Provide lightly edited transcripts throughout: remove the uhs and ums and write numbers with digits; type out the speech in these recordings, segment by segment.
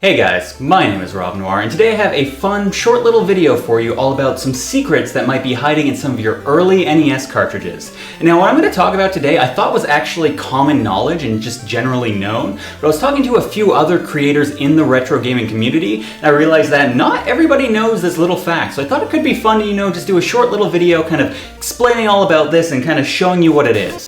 Hey guys, my name is Rob Noire, and today I have a fun, short little video for you all about some secrets that might be hiding in some of your early NES cartridges. And now what I'm going to talk about today I thought was actually common knowledge and just generally known, but I was talking to a few other creators in the retro gaming community, and I realized that not everybody knows this little fact, so I thought it could be fun to, just do a short little video kind of explaining all about this and kind of showing you what it is.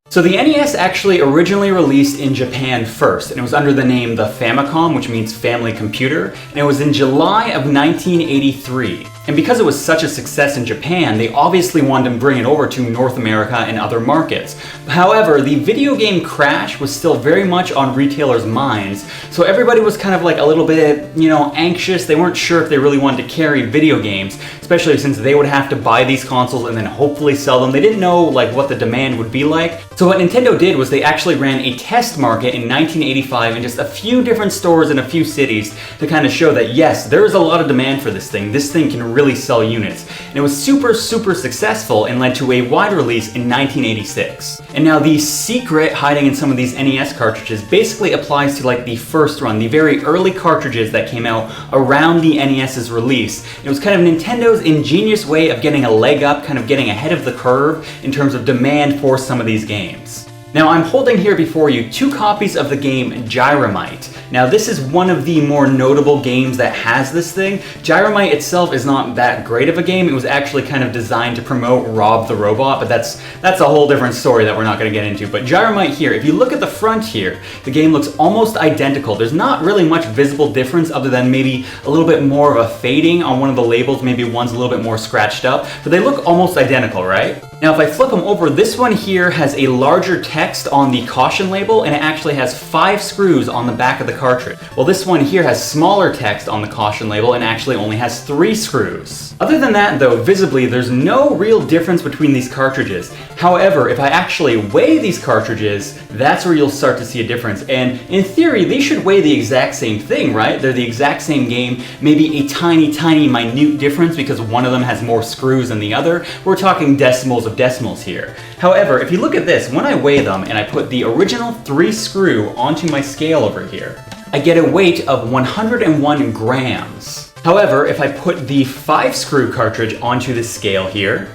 So the NES actually originally released in Japan first, and it was under the name the Famicom, which means family computer, and it was in July of 1983. And because it was such a success in Japan, they obviously wanted to bring it over to North America and other markets. However, the video game crash was still very much on retailers' minds, so everybody was kind of like a little bit, anxious. They weren't sure if they really wanted to carry video games, especially since they would have to buy these consoles and then hopefully sell them. They didn't know what the demand would be like. So what Nintendo did was they actually ran a test market in 1985 in just a few different stores in a few cities to kind of show that yes, there is a lot of demand for this thing. This thing can really sell units. And it was super successful and led to a wide release in 1986. And now the secret hiding in some of these NES cartridges basically applies to the first run, the very early cartridges that came out around the NES's release. It was kind of Nintendo's ingenious way of getting a leg up, kind of getting ahead of the curve in terms of demand for some of these games. Now I'm holding here before you 2 copies of the game Gyromite. Now this is one of the more notable games that has this thing. Gyromite itself is not that great of a game. It was actually kind of designed to promote Rob the Robot, but that's a whole different story that we're not going to get into. But Gyromite here, if you look at the front here, the game looks almost identical. There's not really much visible difference other than maybe a little bit more of a fading on one of the labels. Maybe one's a little bit more scratched up, but they look almost identical, right? Now if I flip them over, this one here has a larger text on the caution label, and it actually has 5 screws on the back of the cartridge. Well, this one here has smaller text on the caution label and actually only has 3 screws. Other than that though, visibly there's no real difference between these cartridges. However, if I actually weigh these cartridges, that's where you'll start to see a difference. And in theory, they should weigh the exact same thing, right? They're the exact same game, maybe a tiny minute difference because one of them has more screws than the other. We're talking decimals of decimals here. However, if you look at this, when I weigh them and I put the original 3 screw onto my scale over here, I get a weight of 101 grams. However, if I put the 5 screw cartridge onto the scale here,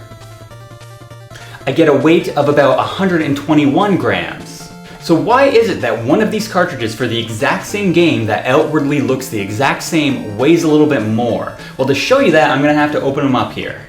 I get a weight of about 121 grams. So why is it that one of these cartridges for the exact same game that outwardly looks the exact same weighs a little bit more? Well, to show you that, I'm going to have to open them up here.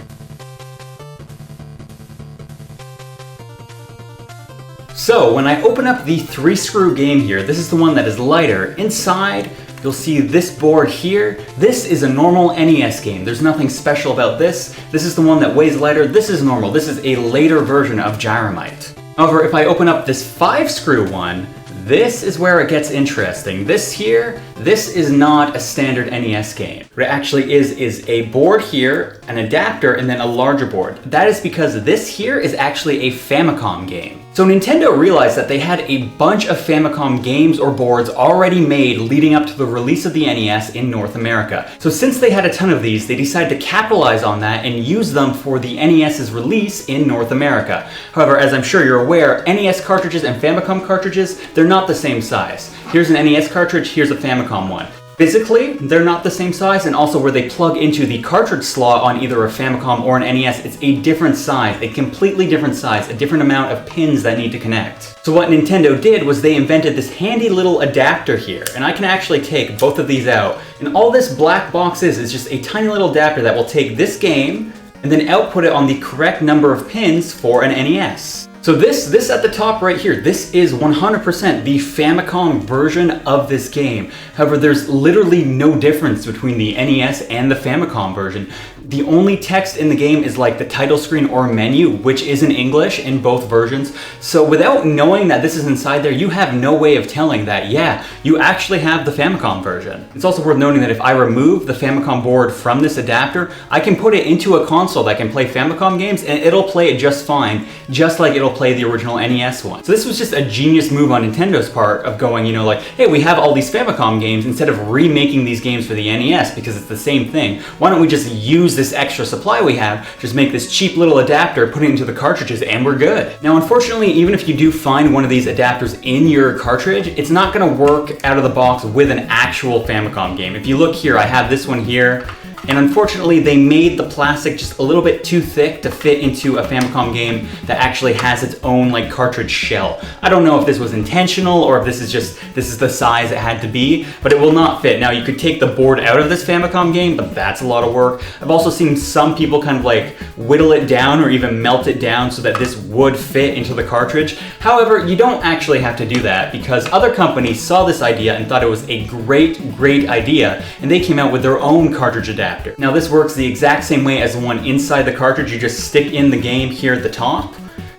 So when I open up the 3 screw game here, this is the one that is lighter. Inside, you'll see this board here. This is a normal NES game. There's nothing special about this. This is the one that weighs lighter. This is normal. This is a later version of Gyromite. However, if I open up this 5 screw one, this is where it gets interesting. This here, this is not a standard NES game. What it actually is a board here, an adapter, and then a larger board. That is because this here is actually a Famicom game. So Nintendo realized that they had a bunch of Famicom games or boards already made leading up to the release of the NES in North America. So since they had a ton of these, they decided to capitalize on that and use them for the NES's release in North America. However, as I'm sure you're aware, NES cartridges and Famicom cartridges, they're not the same size. Here's an NES cartridge, here's a Famicom one. Physically, they're not the same size, and also where they plug into the cartridge slot on either a Famicom or an NES, it's a different size, a completely different size, a different amount of pins that need to connect. So what Nintendo did was they invented this handy little adapter here, and I can actually take both of these out, and all this black box is just a tiny little adapter that will take this game and then output it on the correct number of pins for an NES. So this at the top right here, this is 100% the Famicom version of this game. However, there's literally no difference between the NES and the Famicom version. The only text in the game is like the title screen or menu, which is in English in both versions. So without knowing that this is inside there, you have no way of telling that, yeah, you actually have the Famicom version. It's also worth noting that if I remove the Famicom board from this adapter, I can put it into a console that can play Famicom games and it'll play it just fine, just like it'll play the original NES one. So this was just a genius move on Nintendo's part of going, you know, like, hey, we have all these Famicom games, instead of remaking these games for the NES because it's the same thing, why don't we just use this extra supply we have, just make this cheap little adapter, put it into the cartridges, and we're good. Now, unfortunately, even if you do find one of these adapters in your cartridge, it's not gonna work out of the box with an actual Famicom game. If you look here, I have this one here, and unfortunately they made the plastic just a little bit too thick to fit into a Famicom game that actually has its own like cartridge shell. I don't know if this was intentional or if this is the size it had to be, but it will not fit. Now you could take the board out of this Famicom game, but that's a lot of work. I've also seen some people kind of like whittle it down or even melt it down so that this would fit into the cartridge. However, you don't actually have to do that because other companies saw this idea and thought it was a great idea, and they came out with their own cartridge adapter. Now this works the exact same way as the one inside the cartridge. You just stick in the game here at the top.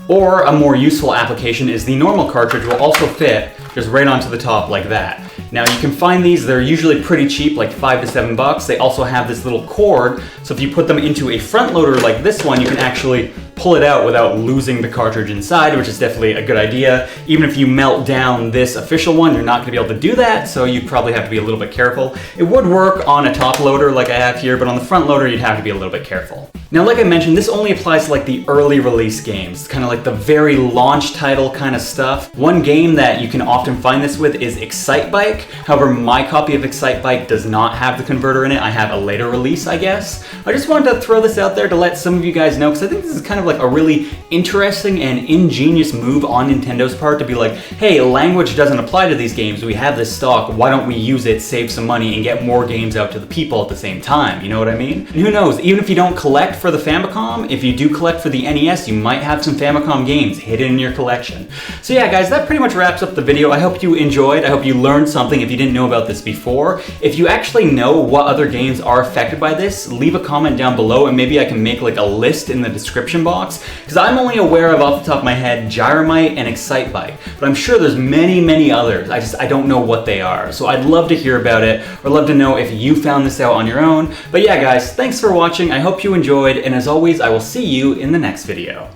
Or a more useful application is the normal cartridge will also fit just right onto the top like that. Now you can find these, they're usually pretty cheap, like $5 to $7. They also have this little cord, so if you put them into a front loader like this one, you can actually pull it out without losing the cartridge inside, which is definitely a good idea. Even if you melt down this official one, you're not going to be able to do that, so you probably have to be a little bit careful. It would work on a top loader like I have here, but on the front loader you'd have to be a little bit careful. Now, like I mentioned, this only applies to like the early release games, kind of like the very launch title kind of stuff. One game that you can often find this with is Excitebike. However, my copy of Excitebike does not have the converter in it. I have a later release, I guess. I just wanted to throw this out there to let some of you guys know, because I think this is kind of like a really interesting and ingenious move on Nintendo's part to be like, hey, language doesn't apply to these games. We have this stock. Why don't we use it, save some money, and get more games out to the people at the same time? You know what I mean? And who knows, even if you don't collect for the Famicom, if you do collect for the NES, you might have some Famicom games hidden in your collection. So yeah, guys, that pretty much wraps up the video. I hope you enjoyed. I hope you learned something if you didn't know about this before. If you actually know what other games are affected by this, leave a comment down below and maybe I can make like a list in the description box, because I'm only aware of, off the top of my head, Gyromite and Excitebike, but I'm sure there's many others. I don't know what they are. So I'd love to hear about it, or love to know if you found this out on your own. But yeah, guys, thanks for watching. I hope you enjoyed, and as always, I will see you in the next video.